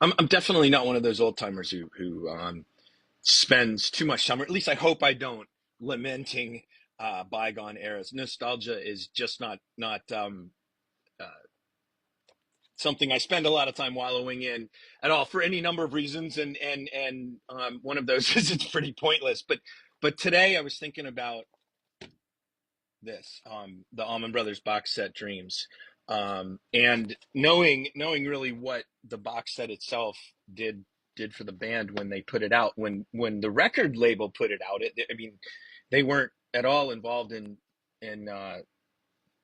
I'm definitely not one of those old timers who spends too much time, or at least I hope I don't, lamenting bygone eras. Nostalgia is just not uh, something I spend a lot of time wallowing in at all for any number of reasons, and one of those is it's pretty pointless. But today I was thinking about this the Allman Brothers box set Dreams, and knowing really what the box set itself did for the band when they put it out, when the record label put it out. I mean, they weren't at all involved in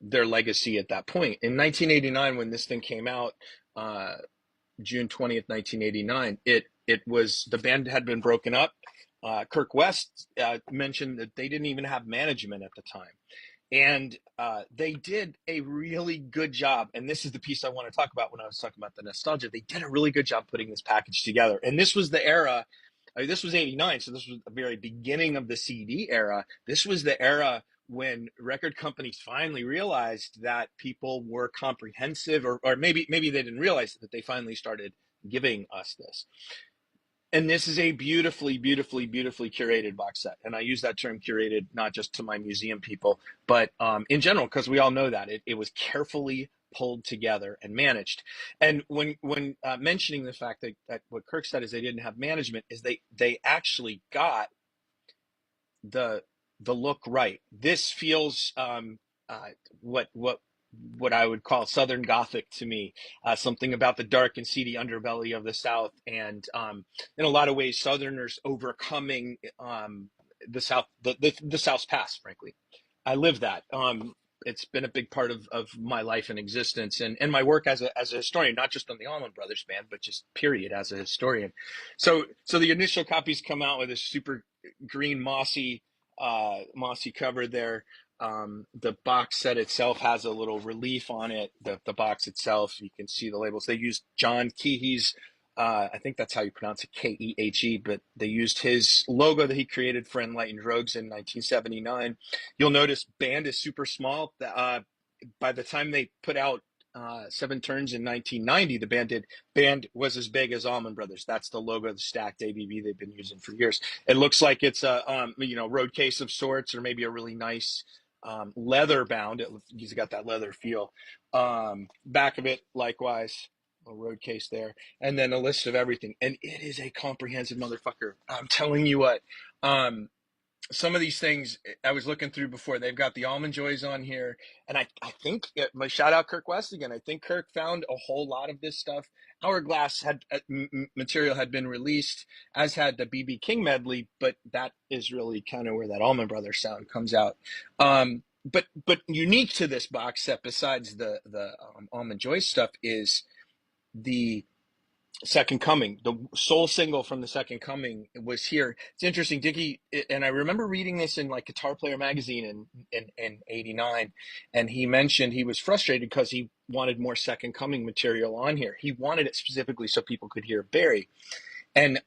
their legacy at that point. In 1989, when this thing came out, uh, June 20th, 1989, it was, the band had been broken up. Kirk West mentioned that they didn't even have management at the time, and they did a really good job. And this is the piece I want to talk about when I was talking about the nostalgia. They did a really good job putting this package together. And this was the era, this was 89. So this was the very beginning of the CD era. This was the era when record companies finally realized that people were comprehensive, or maybe they didn't realize it, that they finally started giving us this. And this is a beautifully curated box set. And I use that term curated not just to my museum people, but in general, because we all know that it was carefully pulled together and managed. And when mentioning the fact that what Kirk said is they didn't have management, is they actually got the the look right. This feels uh, what what what I would call Southern Gothic to me. Something about the dark and seedy underbelly of the South, and in a lot of ways, Southerners overcoming the South, the South's past. Frankly, I live that. It's been a big part of my life and existence, and my work as a historian, not just on the Allman Brothers Band, but just period as a historian. So the initial copies come out with a super green mossy cover there. The box set itself has a little relief on it. The box itself, you can see the labels. They used John Kehe's, I think that's how you pronounce it, Kehe, but they used his logo that he created for Enlightened Rogues in 1979. You'll notice band is super small. By the time they put out Seven Turns in 1990, the band was as big as Allman Brothers. That's the logo of the stacked ABV they've been using for years. It looks like it's a road case of sorts, or maybe a really nice leather bound. He's got that leather feel. Back of it, likewise, a road case there, and then a list of everything. And it is a comprehensive motherfucker. I'm telling you what. Um, some of these things I was looking through before. They've got the Almond Joys on here, and I think my shout out Kirk West again. I think Kirk found a whole lot of this stuff. Hourglass had material had been released, as had the BB King medley, but that is really kind of where that Allman Brothers sound comes out. But unique to this box set, besides the Almond Joy stuff, is the Second Coming. The sole single from the Second Coming was here. It's interesting, Dickie, and I remember reading this in like Guitar Player magazine in '89, and he mentioned he was frustrated because he wanted more Second Coming material on here. He wanted it specifically so people could hear Barry. And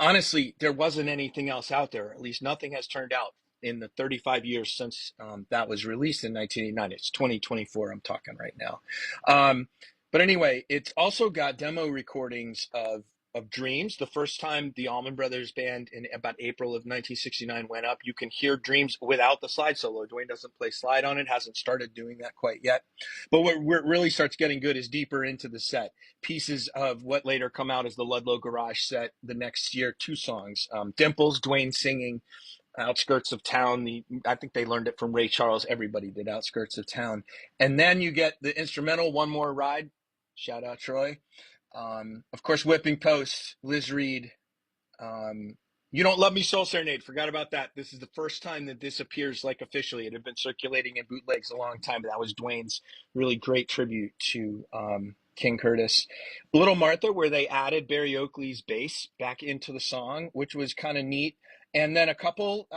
honestly, there wasn't anything else out there. At least nothing has turned out in the 35 years since that was released in 1989. It's 2024. I'm talking right now. Um, but anyway, it's also got demo recordings of Dreams. The first time the Allman Brothers Band in about April of 1969 went up, you can hear Dreams without the slide solo. Dwayne doesn't play slide on it, hasn't started doing that quite yet. But where it really starts getting good is deeper into the set. Pieces of what later come out as the Ludlow Garage set the next year, two songs. Dimples, Dwayne singing Outskirts of Town. I think they learned it from Ray Charles. Everybody did Outskirts of Town. And then you get the instrumental One More Ride. Shout out Troy. Of course, Whipping Post, Liz Reed. You Don't Love Me, Soul Serenade. Forgot about that. This is the first time that this appears like officially. It had been circulating in bootlegs a long time, but that was Dwayne's really great tribute to King Curtis. Little Martha, where they added Barry Oakley's bass back into the song, which was kind of neat. And then a couple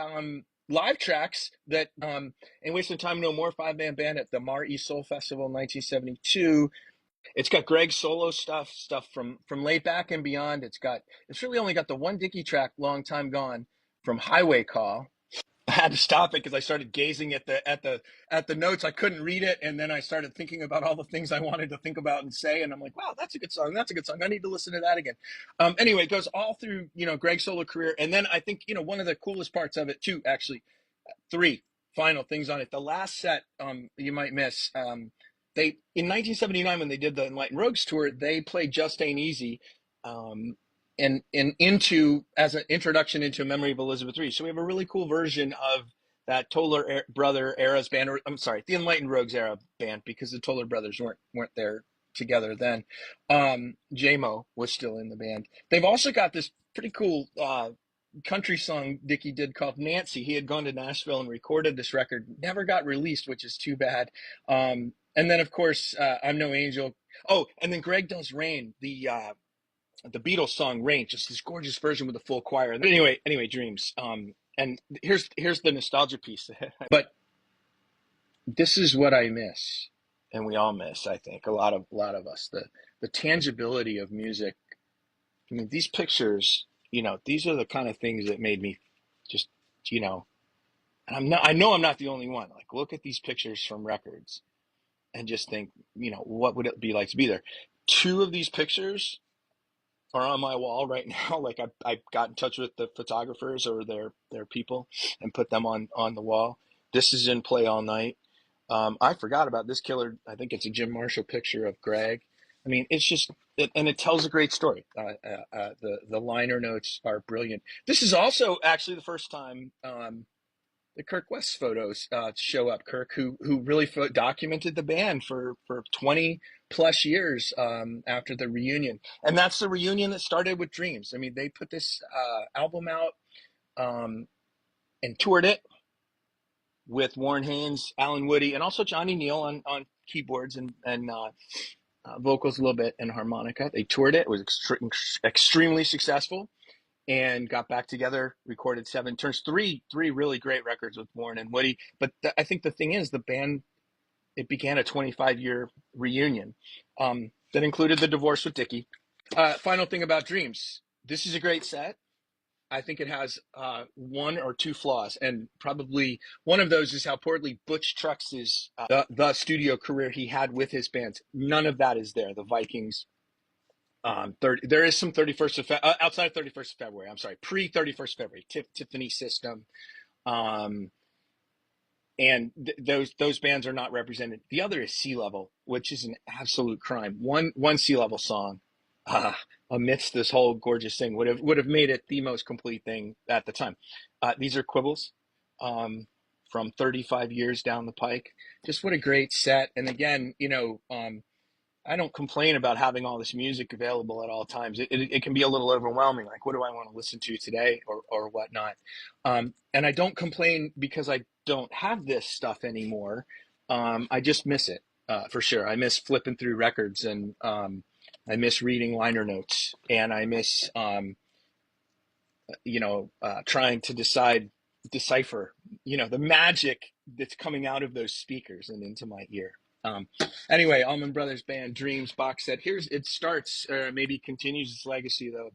live tracks that, in Wasting Time No More, five-man band at the Mar East Soul Festival in 1972. It's got Greg's solo stuff from late back and beyond. It's really only got the one Dickey track, Long Time Gone, from Highway Call. I had to stop it because I started gazing at the notes. I couldn't read it, and then I started thinking about all the things I wanted to think about and say. And I'm like, wow, that's a good song. That's a good song. I need to listen to that again. Anyway, it goes all through Greg's solo career, and then I think one of the coolest parts of it too, actually, three final things on it. The last set, you might miss. They in 1979 when they did the Enlightened Rogues tour, they played "Just Ain't Easy," um, and into as an introduction into Memory of Elizabeth Reed. So we have a really cool version of that Toller brother era's band. Or, I'm sorry, the Enlightened Rogues era band, because the Toller brothers weren't there together then. JMO was still in the band. They've also got this pretty cool country song Dickie did called Nancy. He had gone to Nashville and recorded this record, never got released, which is too bad. And then of course, I'm No Angel. Oh, and then Greg does Rain, the Beatles song Rain, just this gorgeous version with a full choir. But anyway, Dreams. And here's the nostalgia piece. But this is what I miss, and we all miss, I think, a lot of us, the tangibility of music. I mean, these pictures, these are the kind of things that made me just, you know, and I know I'm not the only one. Like, look at these pictures from records and just think, what would it be like to be there? Two of these pictures are on my wall right now. Like, I got in touch with the photographers or their people and put them on the wall. This is in play all night. I forgot about this killer. I think it's a Jim Marshall picture of Greg. I mean, it's just, and it tells a great story. The liner notes are brilliant. This is also actually the first time the Kirk West photos show up. Kirk, who really documented the band for 20 plus years after the reunion, and that's the reunion that started with Dreams. I mean, they put this album out um, and toured it with Warren Haynes, Alan Woody, and also Johnny Neal on keyboards and vocals a little bit and harmonica. They toured it. It was extremely successful and got back together, recorded 7 turns, three really great records with Warren and Woody. But I think the thing is, the band, it began a 25-year reunion that included the divorce with Dickie. Final thing about Dreams. This is a great set. I think it has one or two flaws, and probably one of those is how poorly Butch Trucks' the studio career he had with his bands. None of that is there. The Vikings, there is some 31st of outside of 31st of February. I'm sorry, pre 31st February. Tiffany System, um, and those bands are not represented. The other is Sea Level, which is an absolute crime. One Sea Level song, uh, amidst this whole gorgeous thing, would have made it the most complete thing at the time. These are quibbles from 35 years down the pike. Just what a great set. And again, I don't complain about having all this music available at all times. It can be a little overwhelming. Like, what do I want to listen to today or whatnot? And I don't complain because I don't have this stuff anymore. I just miss it for sure. I miss flipping through records, and I miss reading liner notes, and I miss trying to decipher, the magic that's coming out of those speakers and into my ear. Um, anyway, Allman Brothers Band Dreams box set. It starts, or maybe continues its legacy though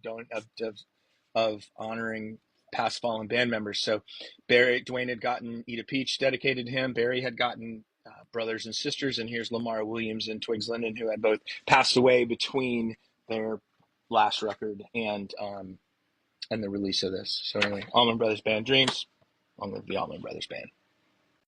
of honoring past fallen band members. So Dwayne had gotten Eat a Peach dedicated to him. Barry had gotten Brothers and Sisters, and here's Lamar Williams and Twigs Linden, who had both passed away between their last record and the release of this. So anyway, Allman Brothers Band Dreams, along with the Allman Brothers Band.